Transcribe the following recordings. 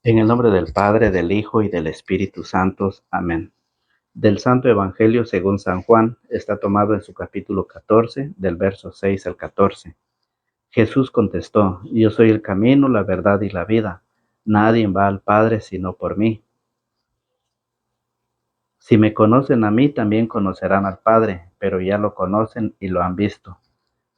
En el nombre del Padre, del Hijo y del Espíritu Santo. Amén. Del Santo Evangelio según San Juan, está tomado en su capítulo 14, del verso 6 al 14. Jesús contestó: Yo soy el camino, la verdad y la vida. Nadie va al Padre sino por mí. Si me conocen a mí, también conocerán al Padre, pero ya lo conocen y lo han visto.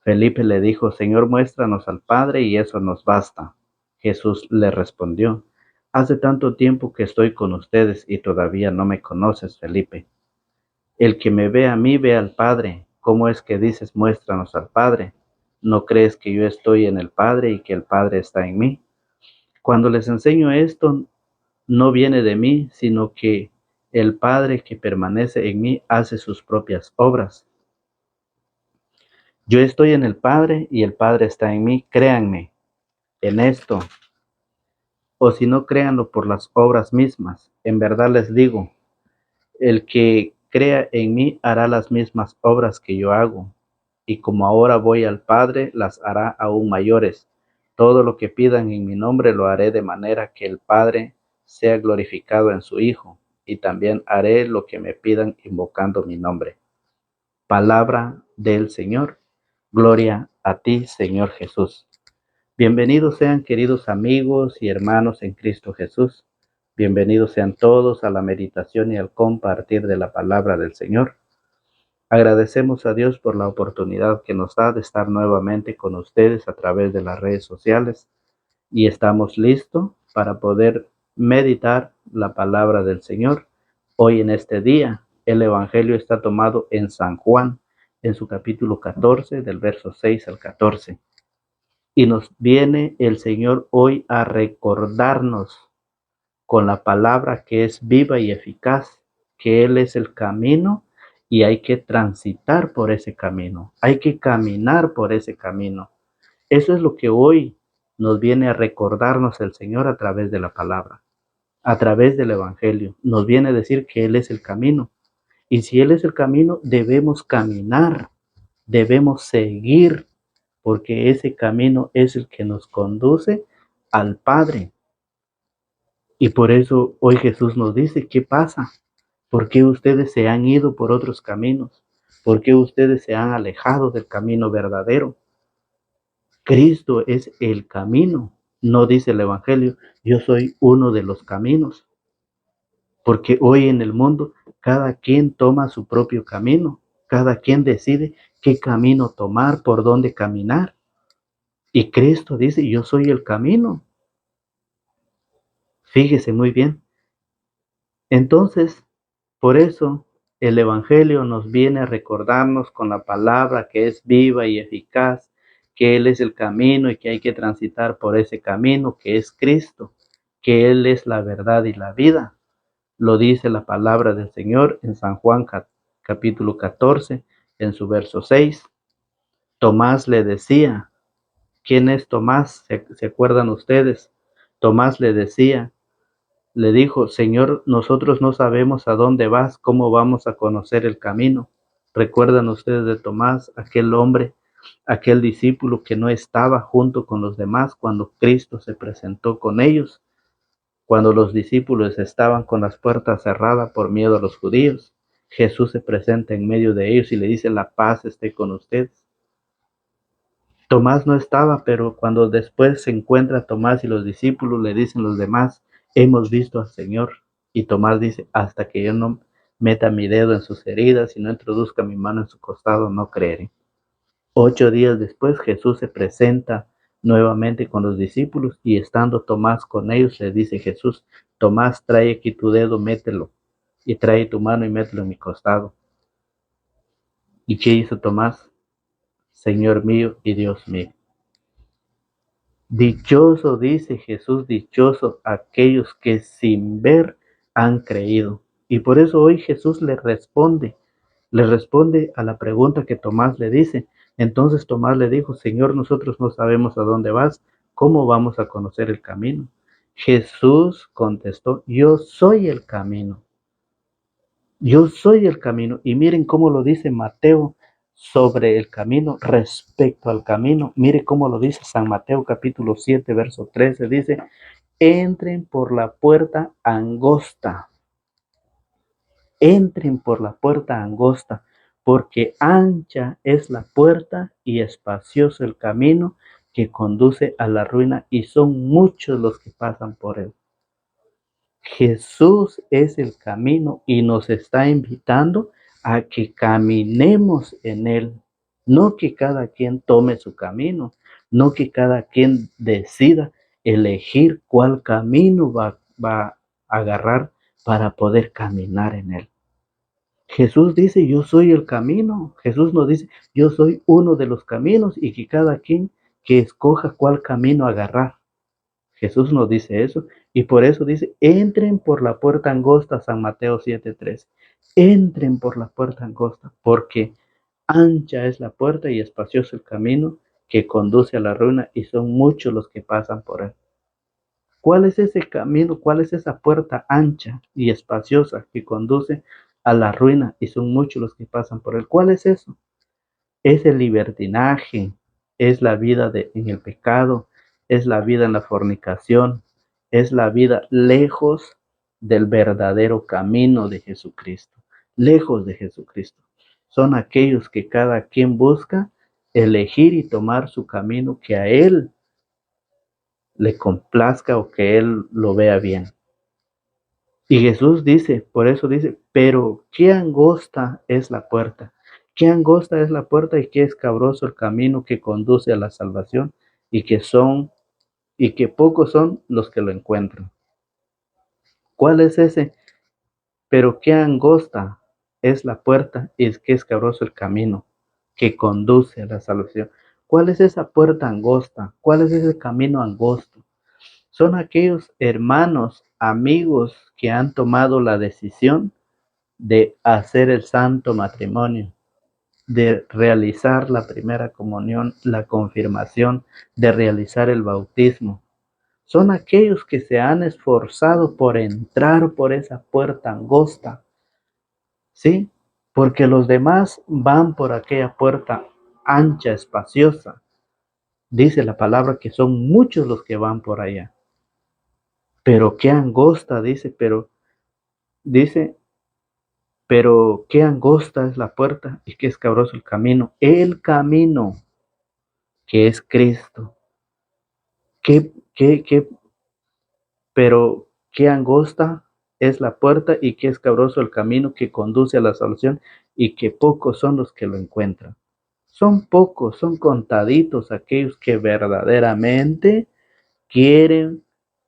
Felipe le dijo: Señor, muéstranos al Padre y eso nos basta. Jesús le respondió: Hace tanto tiempo que estoy con ustedes y todavía no me conoces, Felipe. El que me ve a mí ve al Padre. ¿Cómo es que dices, muéstranos al Padre? ¿No crees que yo estoy en el Padre y que el Padre está en mí? Cuando les enseño esto, no viene de mí, sino que el Padre que permanece en mí hace sus propias obras. Yo estoy en el Padre y el Padre está en mí. Créanme en esto, o si no, créanlo por las obras mismas. En verdad les digo, el que crea en mí hará las mismas obras que yo hago, y como ahora voy al Padre, las hará aún mayores. Todo lo que pidan en mi nombre lo haré, de manera que el Padre sea glorificado en su Hijo, y también haré lo que me pidan invocando mi nombre. Palabra del Señor. Gloria a ti, Señor Jesús. Bienvenidos sean, queridos amigos y hermanos en Cristo Jesús. Bienvenidos sean todos a la meditación y al compartir de la palabra del Señor. Agradecemos a Dios por la oportunidad que nos da de estar nuevamente con ustedes a través de las redes sociales, y estamos listos para poder meditar la palabra del Señor. Hoy en este día, el Evangelio está tomado en San Juan, en su capítulo 14, del verso 6 al 14. Y nos viene el Señor hoy a recordarnos con la palabra que es viva y eficaz, que Él es el camino y hay que transitar por ese camino, hay que caminar por ese camino. Eso es lo que hoy nos viene a recordarnos el Señor a través de la palabra, a través del Evangelio. Nos viene a decir que Él es el camino. Y si Él es el camino, debemos caminar, debemos seguir, porque ese camino es el que nos conduce al Padre. Y por eso hoy Jesús nos dice: ¿qué pasa? ¿Por qué ustedes se han ido por otros caminos? ¿Por qué ustedes se han alejado del camino verdadero? Cristo es el camino. No dice el Evangelio: yo soy uno de los caminos. Porque hoy en el mundo cada quien toma su propio camino. Cada quien decide qué camino tomar, por dónde caminar. Y Cristo dice: yo soy el camino. Fíjese muy bien. Entonces, por eso el Evangelio nos viene a recordarnos con la palabra que es viva y eficaz, que Él es el camino y que hay que transitar por ese camino que es Cristo, que Él es la verdad y la vida. Lo dice la palabra del Señor en San Juan capítulo 14, en su verso 6. Tomás le decía, ¿quién es Tomás? ¿Se acuerdan ustedes? Tomás le dijo: Señor, nosotros no sabemos a dónde vas, ¿cómo vamos a conocer el camino? ¿Recuerdan ustedes de Tomás, aquel hombre, aquel discípulo que no estaba junto con los demás cuando Cristo se presentó con ellos? Cuando los discípulos estaban con las puertas cerradas por miedo a los judíos, Jesús se presenta en medio de ellos y le dice: la paz esté con ustedes. Tomás no estaba, pero cuando después se encuentra Tomás y los discípulos, le dicen los demás: hemos visto al Señor. Y Tomás dice: hasta que yo no meta mi dedo en sus heridas y no introduzca mi mano en su costado, no creeré. 8 días después, Jesús se presenta nuevamente con los discípulos, y estando Tomás con ellos, le dice Jesús: Tomás, trae aquí tu dedo, mételo, y trae tu mano y mételo en mi costado. ¿Y qué hizo Tomás? Señor mío y Dios mío. Dichoso, dice Jesús, dichoso aquellos que sin ver han creído. Y por eso hoy Jesús le responde a la pregunta que Tomás le dice. Entonces Tomás le dijo: Señor, nosotros no sabemos a dónde vas, ¿cómo vamos a conocer el camino? Jesús contestó: yo soy el camino. Yo soy el camino. Y miren cómo lo dice Mateo sobre el camino, respecto al camino. Mire cómo lo dice San Mateo capítulo 7, verso 13. Dice: entren por la puerta angosta, entren por la puerta angosta, porque ancha es la puerta y espacioso el camino que conduce a la ruina, y son muchos los que pasan por él. Jesús es el camino y nos está invitando a que caminemos en él. No que cada quien tome su camino, no que cada quien decida elegir cuál camino va a agarrar para poder caminar en él. Jesús dice, yo soy el camino. Jesús nos dice, yo soy uno de los caminos, y que cada quien que escoja cuál camino agarrar. Jesús nos dice eso, y por eso dice, entren por la puerta angosta, San Mateo 7:13. Entren por la puerta angosta, porque ancha es la puerta y espacioso el camino que conduce a la ruina, y son muchos los que pasan por él. ¿Cuál es ese camino? ¿Cuál es esa puerta ancha y espaciosa que conduce a la ruina, y son muchos los que pasan por él? ¿Cuál es eso? Es el libertinaje, es la vida en el pecado, es la vida en la fornicación, es la vida lejos del verdadero camino de Jesucristo, lejos de Jesucristo. Son aquellos que cada quien busca elegir y tomar su camino que a él le complazca o que él lo vea bien. Y Jesús dice, por eso dice, pero qué angosta es la puerta, qué angosta es la puerta y qué escabroso el camino que conduce a la salvación, y que pocos son los que lo encuentran. ¿Cuál es ese? Pero qué angosta es la puerta y qué escabroso el camino que conduce a la salvación. ¿Cuál es esa puerta angosta? ¿Cuál es ese camino angosto? Son aquellos hermanos, amigos que han tomado la decisión de hacer el santo matrimonio, de realizar la primera comunión, la confirmación, de realizar el bautismo. Son aquellos que se han esforzado por entrar por esa puerta angosta, ¿sí? Porque los demás van por aquella puerta ancha, espaciosa. Dice la palabra que son muchos los que van por allá. Pero qué angosta, dice, pero qué angosta es la puerta y qué escabroso el camino que es Cristo. Qué, pero qué angosta es la puerta y qué escabroso el camino que conduce a la salvación, y que pocos son los que lo encuentran. Son pocos, son contaditos aquellos que verdaderamente quieren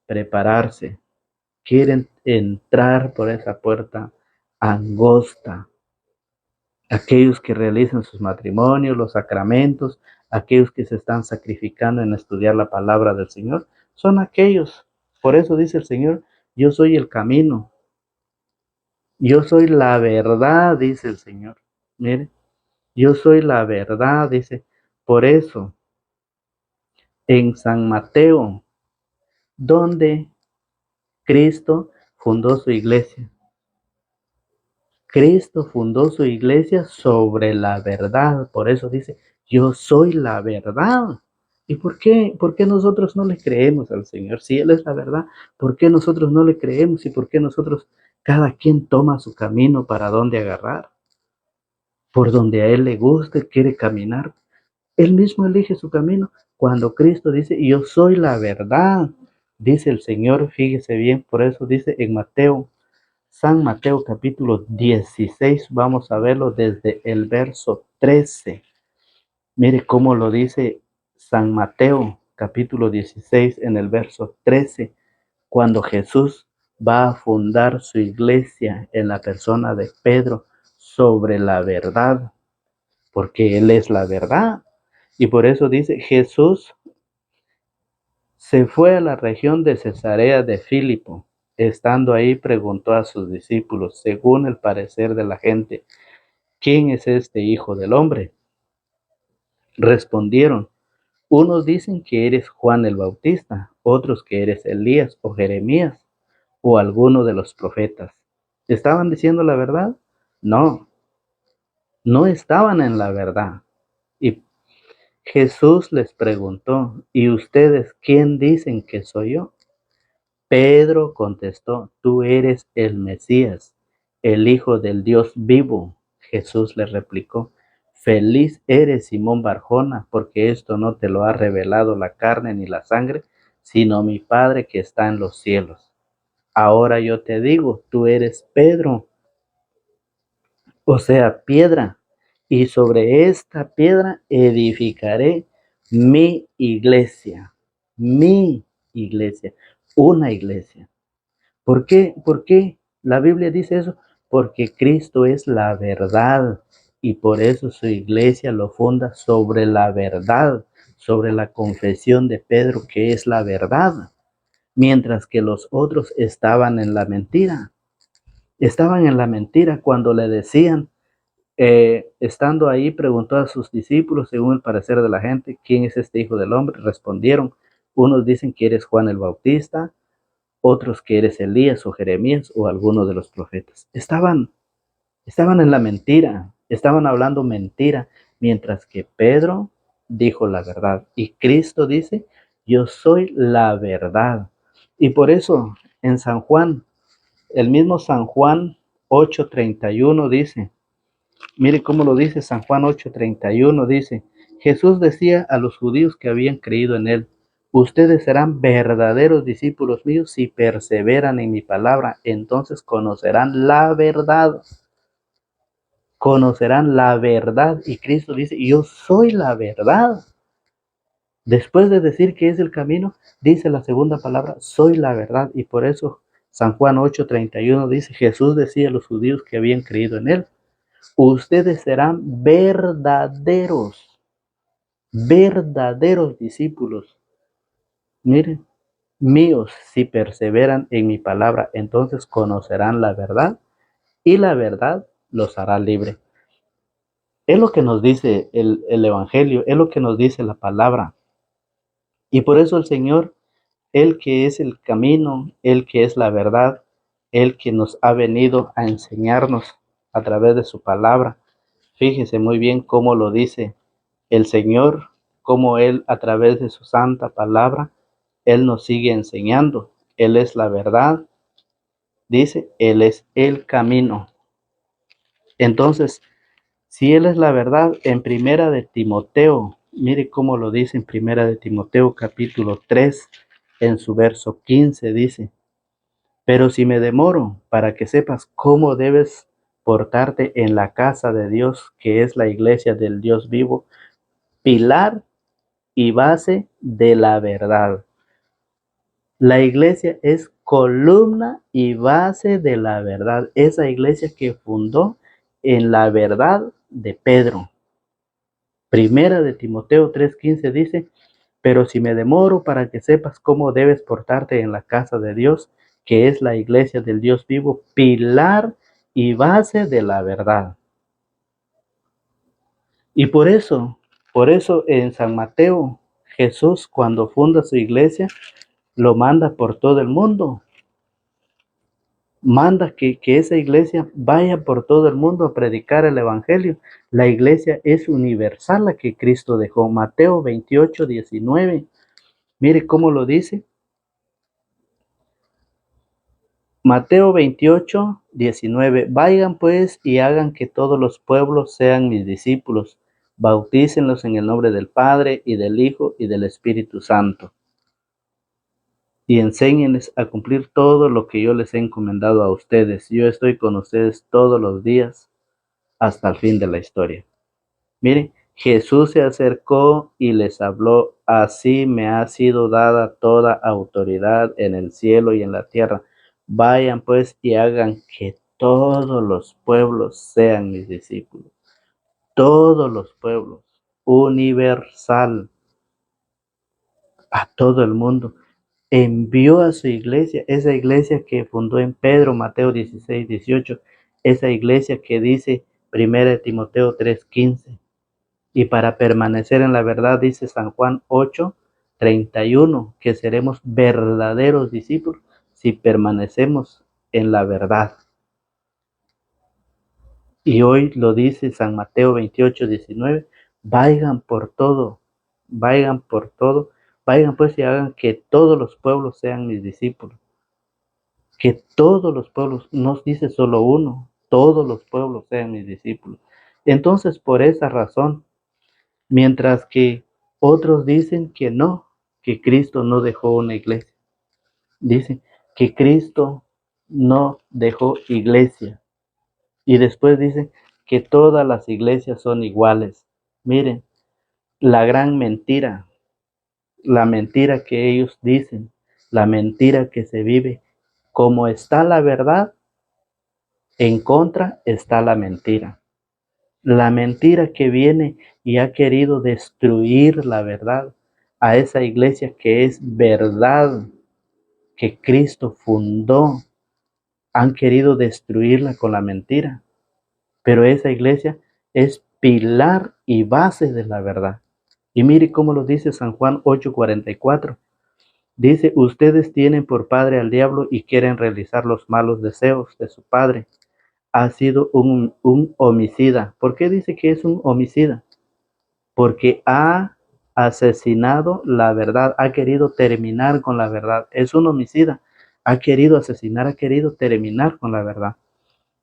prepararse, quieren entrar por esa puerta angosta. Aquellos que realizan sus matrimonios, los sacramentos, aquellos que se están sacrificando en estudiar la palabra del Señor, son aquellos. Por eso dice el Señor, yo soy el camino, yo soy la verdad, dice el Señor. Mire, yo soy la verdad, dice. Por eso, en San Mateo, donde Cristo fundó su iglesia, Cristo fundó su iglesia sobre la verdad. Por eso dice, yo soy la verdad. ¿Y por qué? ¿Por qué nosotros no le creemos al Señor? Si Él es la verdad, ¿por qué nosotros no le creemos? ¿Y por qué nosotros, cada quien toma su camino para dónde agarrar? Por donde a Él le guste, quiere caminar. Él mismo elige su camino. Cuando Cristo dice, yo soy la verdad, dice el Señor, fíjese bien, por eso dice en Mateo, San Mateo capítulo 16, vamos a verlo desde el verso 13. Mire cómo lo dice San Mateo capítulo 16 en el verso 13, cuando Jesús va a fundar su iglesia en la persona de Pedro sobre la verdad, porque Él es la verdad. Y por eso dice, Jesús se fue a la región de Cesarea de Filipo. Estando ahí, preguntó a sus discípulos, según el parecer de la gente, ¿quién es este Hijo del Hombre? Respondieron, unos dicen que eres Juan el Bautista, otros que eres Elías o Jeremías o alguno de los profetas. ¿Estaban diciendo la verdad? No, no estaban en la verdad. Y Jesús les preguntó, ¿y ustedes quién dicen que soy yo? Pedro contestó, tú eres el Mesías, el Hijo del Dios vivo. Jesús le replicó, feliz eres, Simón Barjona, porque esto no te lo ha revelado la carne ni la sangre, sino mi Padre que está en los cielos. Ahora yo te digo, tú eres Pedro, o sea, piedra, y sobre esta piedra edificaré mi iglesia, mi iglesia, una iglesia. ¿Por qué? ¿Por qué la Biblia dice eso? Porque Cristo es la verdad y por eso su iglesia lo funda sobre la verdad, sobre la confesión de Pedro que es la verdad, mientras que los otros estaban en la mentira. Estaban en la mentira cuando le decían, estando ahí, preguntó a sus discípulos, según el parecer de la gente, ¿quién es este Hijo del Hombre? Respondieron, unos dicen que eres Juan el Bautista, otros que eres Elías o Jeremías o alguno de los profetas. Estaban en la mentira, estaban hablando mentira, mientras que Pedro dijo la verdad. Y Cristo dice, yo soy la verdad. Y por eso en San Juan, el mismo San Juan 8:31 dice, mire cómo lo dice San Juan 8:31, dice, Jesús decía a los judíos que habían creído en él, ustedes serán verdaderos discípulos míos si perseveran en mi palabra, entonces conocerán la verdad. Y Cristo dice, yo soy la verdad. Después de decir que es el camino, dice la segunda palabra, soy la verdad. Y por eso San Juan 8:31 dice, Jesús decía a los judíos que habían creído en él, ustedes serán verdaderos discípulos, miren, míos, si perseveran en mi palabra, entonces conocerán la verdad y la verdad los hará libre. Es lo que nos dice el Evangelio, es lo que nos dice la palabra. Y por eso el Señor, el que es el camino, el que es la verdad, el que nos ha venido a enseñarnos a través de su palabra. Fíjese muy bien cómo lo dice el Señor, cómo Él a través de su santa palabra, Él nos sigue enseñando. Él es la verdad, dice, Él es el camino. Entonces, si Él es la verdad, en primera de Timoteo, mire cómo lo dice en primera de Timoteo capítulo 3, en su verso 15, dice, pero si me demoro para que sepas cómo debes portarte en la casa de Dios, que es la iglesia del Dios vivo, pilar y base de la verdad. La iglesia es columna y base de la verdad. Esa iglesia que fundó en la verdad de Pedro. Primera de Timoteo 3:15 dice, pero si me demoro para que sepas cómo debes portarte en la casa de Dios, que es la iglesia del Dios vivo, pilar y base de la verdad. Y por eso en San Mateo, Jesús cuando funda su iglesia, lo manda por todo el mundo. Manda que esa iglesia vaya por todo el mundo a predicar el evangelio. La iglesia es universal, la que Cristo dejó. Mateo 28:19. Mire cómo lo dice. Mateo 28:19. Vayan pues y hagan que todos los pueblos sean mis discípulos. Bautícenlos en el nombre del Padre y del Hijo y del Espíritu Santo. Y enséñenles a cumplir todo lo que yo les he encomendado a ustedes. Yo estoy con ustedes todos los días hasta el fin de la historia. Miren, Jesús se acercó y les habló, así me ha sido dada toda autoridad en el cielo y en la tierra. Vayan pues y hagan que todos los pueblos sean mis discípulos. Todos los pueblos, universal, a todo el mundo. Envió a su iglesia, esa iglesia que fundó en Pedro, Mateo 16:18, esa iglesia que dice 1 Timoteo 3:15. Y para permanecer en la verdad, dice San Juan 8:31, que seremos verdaderos discípulos si permanecemos en la verdad. Y hoy lo dice San Mateo 28:19, vayan por todo, vayan por todo, vayan pues y hagan que todos los pueblos sean mis discípulos. que todos los pueblos, no dice solo uno, todos los pueblos sean mis discípulos. Entonces, por esa razón, mientras que otros dicen que no, que Cristo no dejó una iglesia, dicen que Cristo no dejó iglesia, y después dicen que todas las iglesias son iguales. Miren, la gran mentira, la mentira que ellos dicen, la mentira que se vive, como está la verdad, en contra está la mentira. La mentira que viene y ha querido destruir la verdad a esa iglesia que es verdad, que Cristo fundó, han querido destruirla con la mentira. Pero esa iglesia es pilar y base de la verdad. Y mire cómo lo dice San Juan 8:44. Dice, ustedes tienen por padre al diablo y quieren realizar los malos deseos de su padre. Ha sido un homicida. ¿Por qué dice que es un homicida? Porque ha asesinado la verdad, ha querido terminar con la verdad. Es un homicida. Ha querido asesinar, ha querido terminar con la verdad.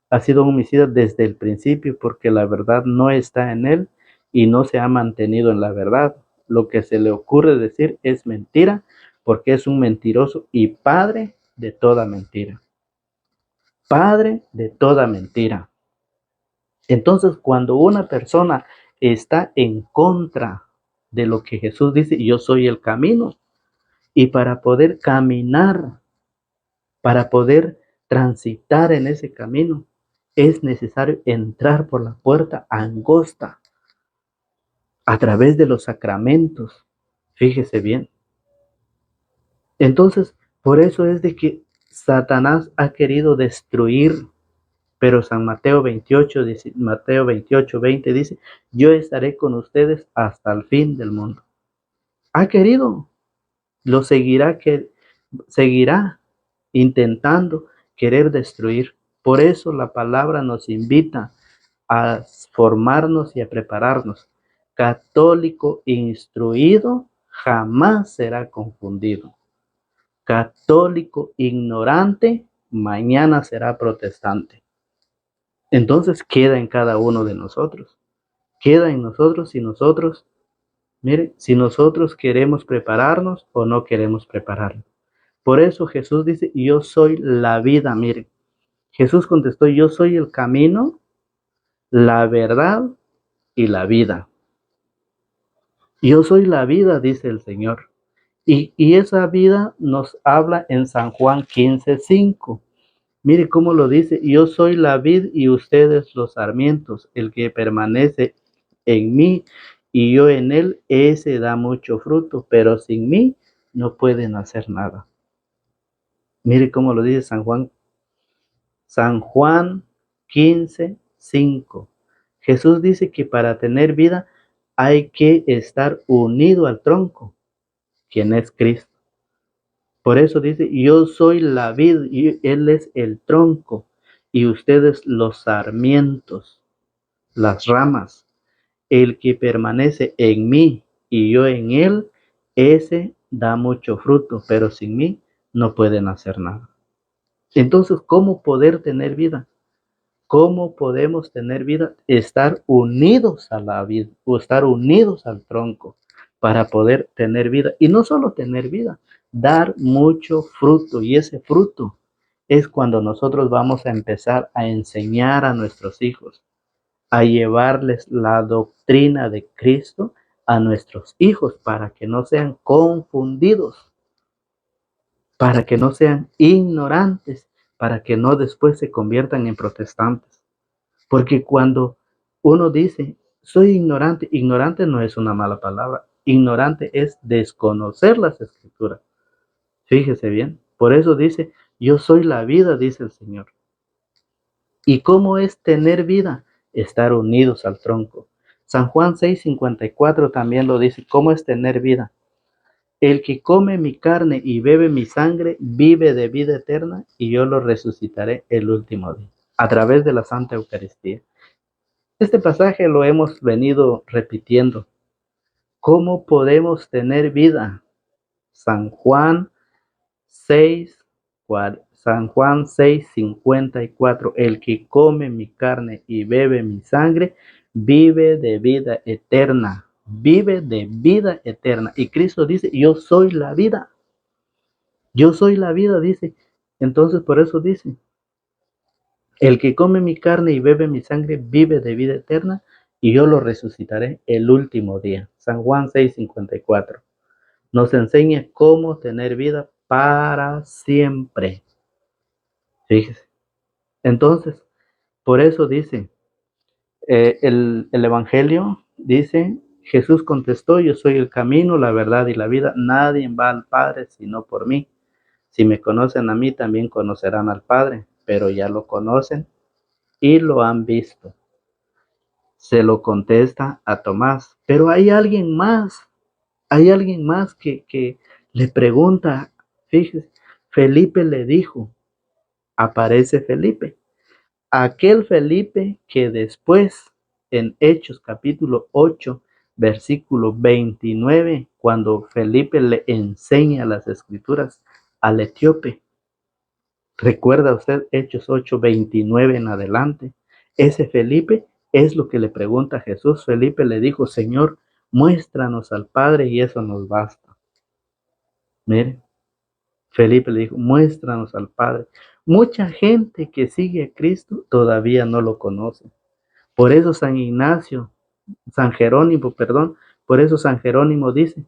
Ha sido un homicida desde el principio porque la verdad no está en él y no se ha mantenido en la verdad. Lo que se le ocurre decir es mentira porque es un mentiroso y padre de toda mentira. Padre de toda mentira. Entonces, cuando una persona está en contra de lo que Jesús dice, yo soy el camino, y para poder caminar, para poder transitar en ese camino, es necesario entrar por la puerta angosta, a través de los sacramentos. Fíjese bien. Entonces, por eso es de que Satanás ha querido destruir. Pero San Mateo 28:20 dice, yo estaré con ustedes hasta el fin del mundo. Ha querido, lo seguirá intentando querer destruir. Por eso la palabra nos invita a formarnos y a prepararnos. Católico instruido jamás será confundido. Católico ignorante mañana será protestante. Entonces queda en cada uno de nosotros. Queda en nosotros si nosotros, mire, si nosotros queremos prepararnos o no queremos prepararnos. Por eso Jesús dice, yo soy la vida, mire. Jesús contestó, yo soy el camino, la verdad y la vida. Yo soy la vida, dice el Señor. Y esa vida nos habla en San Juan 15:5. Mire cómo lo dice, yo soy la vid y ustedes los sarmientos, el que permanece en mí y yo en él, ese da mucho fruto, pero sin mí no pueden hacer nada. Mire cómo lo dice San Juan 15:5. Jesús dice que para tener vida hay que estar unido al tronco, quien es Cristo. Por eso dice, yo soy la vid y él es el tronco y ustedes los sarmientos, las ramas. El que permanece en mí y yo en él, ese da mucho fruto, pero sin mí no pueden hacer nada. Entonces, ¿cómo poder tener vida? ¿Cómo podemos tener vida? Estar unidos a la vida o estar unidos al tronco para poder tener vida. Y no solo tener vida, dar mucho fruto. Y ese fruto es cuando nosotros vamos a empezar a enseñar a nuestros hijos, a llevarles la doctrina de Cristo a nuestros hijos para que no sean confundidos, para que no sean ignorantes, para que no después se conviertan en protestantes. Porque cuando uno dice, soy ignorante, ignorante no es una mala palabra, ignorante es desconocer las escrituras. Fíjese bien, por eso dice, yo soy la vida, dice el Señor. ¿Y cómo es tener vida? Estar unidos al tronco. San Juan 6:54 también lo dice, ¿cómo es tener vida? El que come mi carne y bebe mi sangre vive de vida eterna y yo lo resucitaré el último día, a través de la Santa Eucaristía. Este pasaje lo hemos venido repitiendo. ¿Cómo podemos tener vida? San Juan 6, San Juan 6:54, el que come mi carne y bebe mi sangre, vive de vida eterna, vive de vida eterna. Y Cristo dice, yo soy la vida, dice. Entonces por eso dice, el que come mi carne y bebe mi sangre, vive de vida eterna, y yo lo resucitaré el último día. San Juan 6:54 nos enseña cómo tener vida para siempre. Fíjese. Entonces, por eso dice, el Evangelio dice, Jesús contestó, yo soy el camino, la verdad y la vida. Nadie va al Padre sino por mí. Si me conocen a mí, también conocerán al Padre, pero ya lo conocen y lo han visto. Se lo contesta a Tomás. Pero hay alguien más que le pregunta, fíjese, Felipe le dijo, aparece Felipe. Aquel Felipe que después en Hechos capítulo 8, versículo 29, cuando Felipe le enseña las escrituras al etíope, recuerda usted Hechos 8, 29 en adelante, ese Felipe es lo que le pregunta a Jesús. Felipe le dijo, Señor, muéstranos al Padre y eso nos basta. Mire, Felipe le dijo, muéstranos al Padre. Mucha gente que sigue a Cristo todavía no lo conoce. Por eso por eso San Jerónimo dice,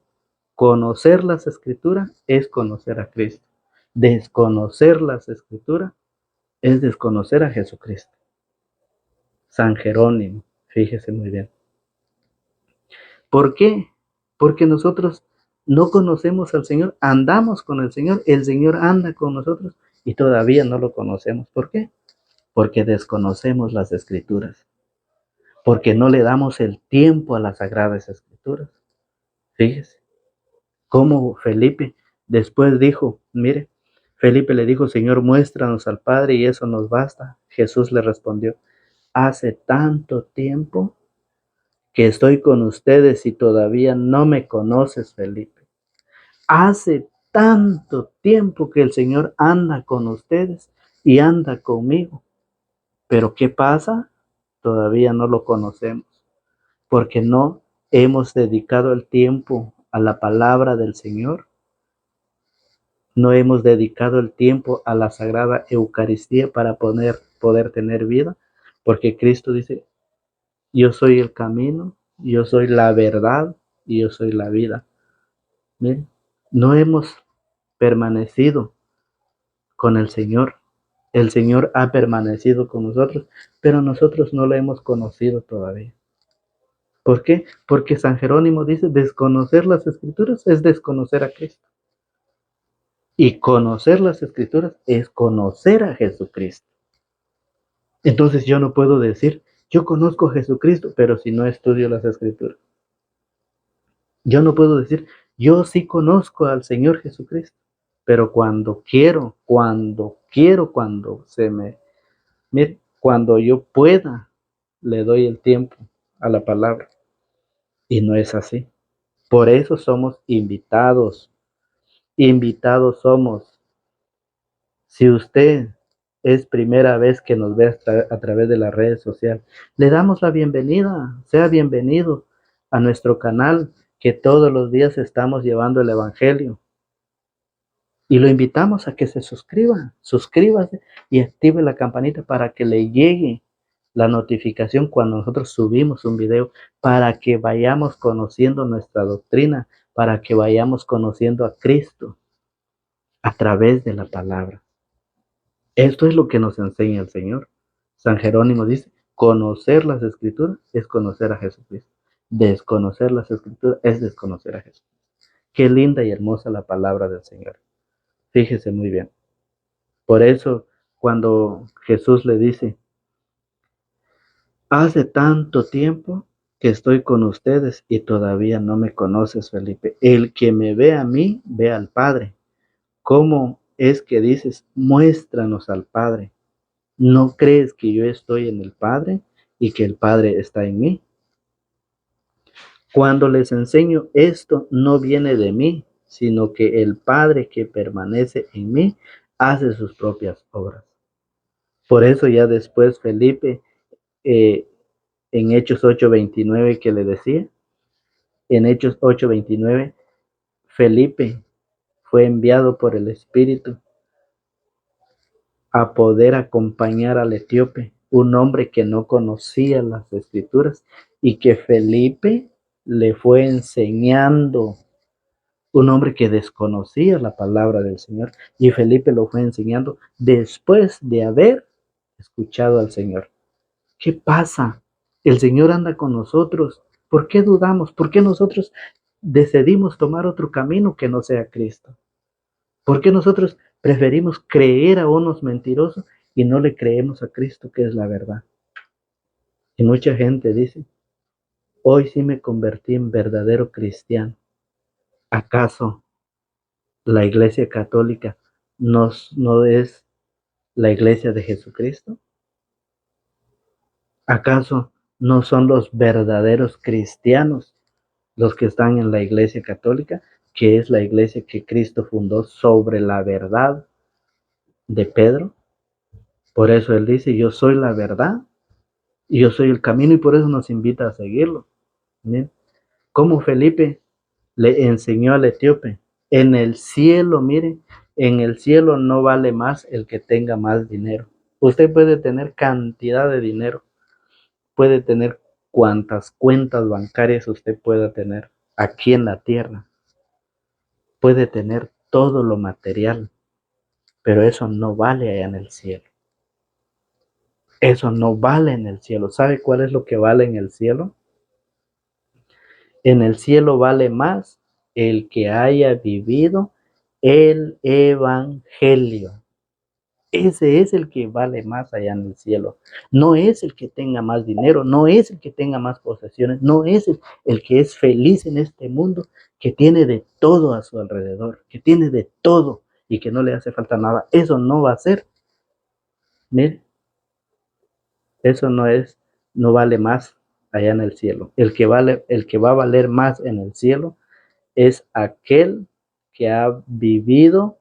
conocer las escrituras es conocer a Cristo. Desconocer las escrituras es desconocer a Jesucristo. San Jerónimo, fíjese muy bien. ¿Por qué? Porque nosotros no conocemos al Señor, andamos con el Señor anda con nosotros y todavía no lo conocemos. ¿Por qué? Porque desconocemos las escrituras, porque no le damos el tiempo a las sagradas escrituras. Fíjese, cómo Felipe después dijo, mire, Felipe le dijo, Señor, muéstranos al Padre y eso nos basta. Jesús le respondió, hace tanto tiempo que estoy con ustedes y todavía no me conoces, Felipe. Hace tanto tiempo que el Señor anda con ustedes y anda conmigo. Pero ¿qué pasa? Todavía no lo conocemos, porque no hemos dedicado el tiempo a la palabra del Señor. No hemos dedicado el tiempo a la Sagrada Eucaristía para poder tener vida, porque Cristo dice, yo soy el camino, yo soy la verdad y yo soy la vida. Miren, no hemos permanecido con el Señor. El Señor ha permanecido con nosotros, pero nosotros no lo hemos conocido todavía. ¿Por qué? Porque San Jerónimo dice, desconocer las escrituras es desconocer a Cristo. Y conocer las escrituras es conocer a Jesucristo. Entonces yo no puedo decir, yo conozco a Jesucristo, pero si no estudio las escrituras. Yo no puedo decir, yo sí conozco al Señor Jesucristo, pero cuando yo pueda, le doy el tiempo a la palabra. Y no es así. Por eso somos invitados. Invitados somos. Si usted es primera vez que nos ve a través de las redes sociales, le damos la bienvenida. Sea bienvenido a nuestro canal, que todos los días estamos llevando el Evangelio. Y lo invitamos a que se suscríbase y active la campanita para que le llegue la notificación cuando nosotros subimos un video, para que vayamos conociendo nuestra doctrina, para que vayamos conociendo a Cristo a través de la palabra. Esto es lo que nos enseña el Señor. San Jerónimo dice, conocer las escrituras es conocer a Jesucristo. Desconocer las escrituras es desconocer a Jesús. Qué linda y hermosa la palabra del Señor. Fíjese muy bien. Por eso, cuando Jesús le dice, hace tanto tiempo que estoy con ustedes y todavía no me conoces, Felipe. El que me ve a mí, ve al Padre. ¿Cómo es que dices, muéstranos al Padre? ¿No crees que yo estoy en el Padre y que el Padre está en mí? Cuando les enseño esto, no viene de mí, sino que el Padre que permanece en mí hace sus propias obras. Por eso ya después Felipe, eh, en Hechos 8:29 que le decía, en Hechos 8:29, Felipe fue enviado por el Espíritu a poder acompañar al etíope, un hombre que no conocía las escrituras y que Felipe le fue enseñando, un hombre que desconocía la palabra del Señor, y Felipe lo fue enseñando después de haber escuchado al Señor. ¿Qué pasa? El Señor anda con nosotros. ¿Por qué dudamos? ¿Por qué nosotros decidimos tomar otro camino que no sea Cristo? ¿Por qué nosotros preferimos creer a unos mentirosos y no le creemos a Cristo, que es la verdad? Y mucha gente dice, hoy sí me convertí en verdadero cristiano. ¿Acaso la Iglesia Católica no es la Iglesia de Jesucristo? ¿Acaso no son los verdaderos cristianos los que están en la Iglesia Católica, que es la iglesia que Cristo fundó sobre la verdad de Pedro? Por eso él dice, yo soy la verdad y yo soy el camino, y por eso nos invita a seguirlo. ¿Bien? Como Felipe le enseñó al etíope, en el cielo, mire, en el cielo no vale más el que tenga más dinero. Usted puede tener cantidad de dinero, puede tener cuantas cuentas bancarias usted pueda tener aquí en la tierra, puede tener todo lo material, pero eso no vale allá en el cielo. Eso no vale en el cielo. ¿Sabe cuál es lo que vale en el cielo? En el cielo vale más el que haya vivido el evangelio. Ese es el que vale más allá en el cielo. No es el que tenga más dinero, no es el que tenga más posesiones, no es el que es feliz en este mundo, que tiene de todo a su alrededor, que tiene de todo y que no le hace falta nada. Eso no va a ser. Mire, eso no vale más allá en el cielo. El que va a valer más en el cielo es aquel que ha vivido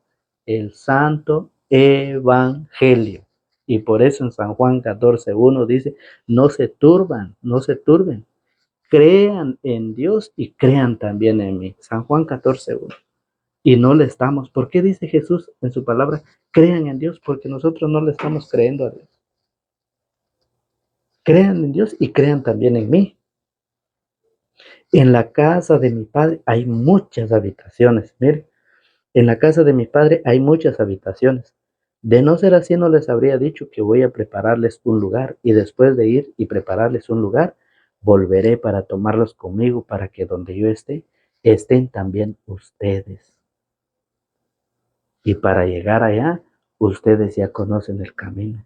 el santo evangelio. Y por eso en San Juan 14:1 dice, no se turben, crean en Dios y crean también en mí. San Juan 14:1. Y no le estamos. ¿Por qué dice Jesús en su palabra, crean en Dios? Porque nosotros no le estamos creyendo a Dios. Crean en Dios y crean también en mí. En la casa de mi padre hay muchas habitaciones. Mire, en la casa de mi padre hay muchas habitaciones. De no ser así, no les habría dicho que voy a prepararles un lugar, y después de ir y prepararles un lugar, volveré para tomarlos conmigo, para que donde yo esté, estén también ustedes. Y para llegar allá, ustedes ya conocen el camino,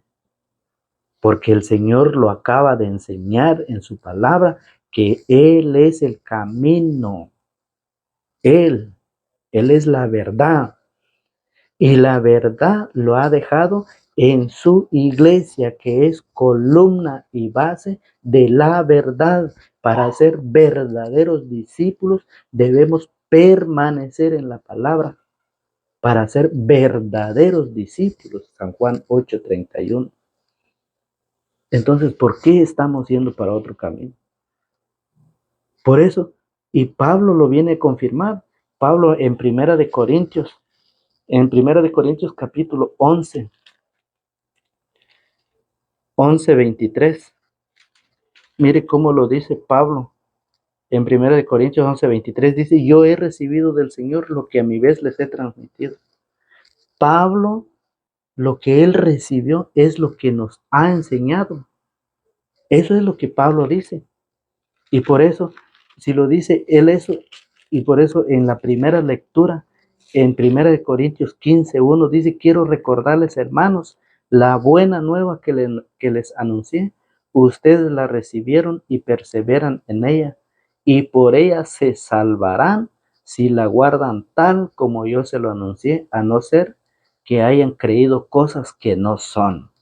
porque el Señor lo acaba de enseñar en su palabra, que Él es el camino. Él es la verdad. Y la verdad lo ha dejado en su iglesia, que es columna y base de la verdad. Para ser verdaderos discípulos debemos permanecer en la palabra. Para ser verdaderos discípulos, San Juan 8:31. Entonces, ¿por qué estamos yendo para otro camino? Por eso, y Pablo lo viene a confirmar. Pablo en Primera de Corintios capítulo 11:23. Mire cómo lo dice Pablo. En Primera de Corintios 11:23 dice, yo he recibido del Señor lo que a mi vez les he transmitido. Pablo, lo que él recibió es lo que nos ha enseñado. Eso es lo que Pablo dice. Y por eso, si lo dice él eso, y por eso en la primera lectura, en 1 Corintios 15:1 dice, quiero recordarles, hermanos, la buena nueva que les anuncié. Ustedes la recibieron y perseveran en ella, y por ella se salvarán si la guardan tal como yo se lo anuncié, a no ser que hayan creído cosas que no son.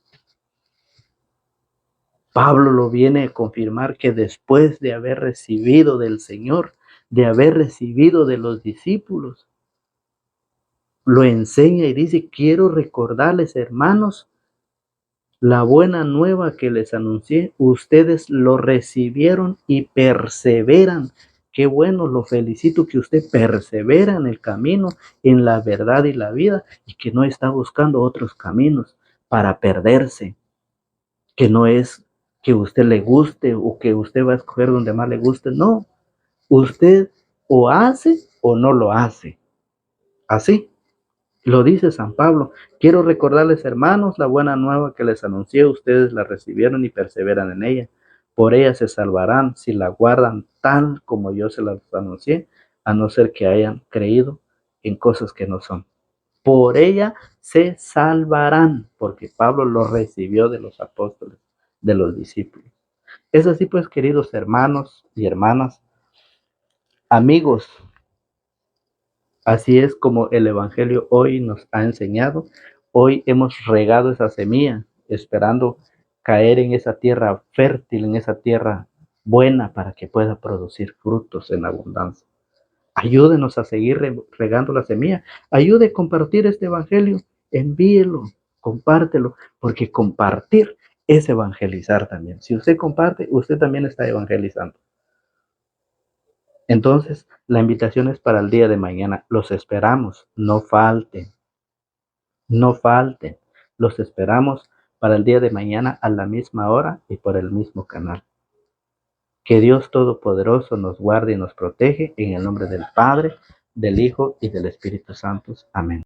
Pablo lo viene a confirmar, que después de haber recibido del Señor, de haber recibido de los discípulos, lo enseña y dice, quiero recordarles, hermanos, la buena nueva que les anuncié, ustedes lo recibieron y perseveran. Qué bueno, lo felicito que usted persevera en el camino, en la verdad y la vida, y que no está buscando otros caminos para perderse, que no es que usted le guste o que usted va a escoger donde más le guste. No, usted o hace o no lo hace. Así. Lo dice San Pablo. Quiero recordarles, hermanos, la buena nueva que les anuncié. Ustedes la recibieron y perseveran en ella. Por ella se salvarán si la guardan tal como yo se las anuncié, a no ser que hayan creído en cosas que no son. Por ella se salvarán, porque Pablo lo recibió de los apóstoles, de los discípulos. Es así pues, queridos hermanos y hermanas, amigos, así es como el Evangelio hoy nos ha enseñado. Hoy hemos regado esa semilla, esperando caer en esa tierra fértil, en esa tierra buena para que pueda producir frutos en abundancia. Ayúdenos a seguir regando la semilla. Ayude a compartir este Evangelio. Envíelo, compártelo, porque compartir es evangelizar también. Si usted comparte, usted también está evangelizando. Entonces, la invitación es para el día de mañana. Los esperamos, no falten, no falten. Los esperamos para el día de mañana a la misma hora y por el mismo canal. Que Dios Todopoderoso nos guarde y nos protege en el nombre del Padre, del Hijo y del Espíritu Santo. Amén.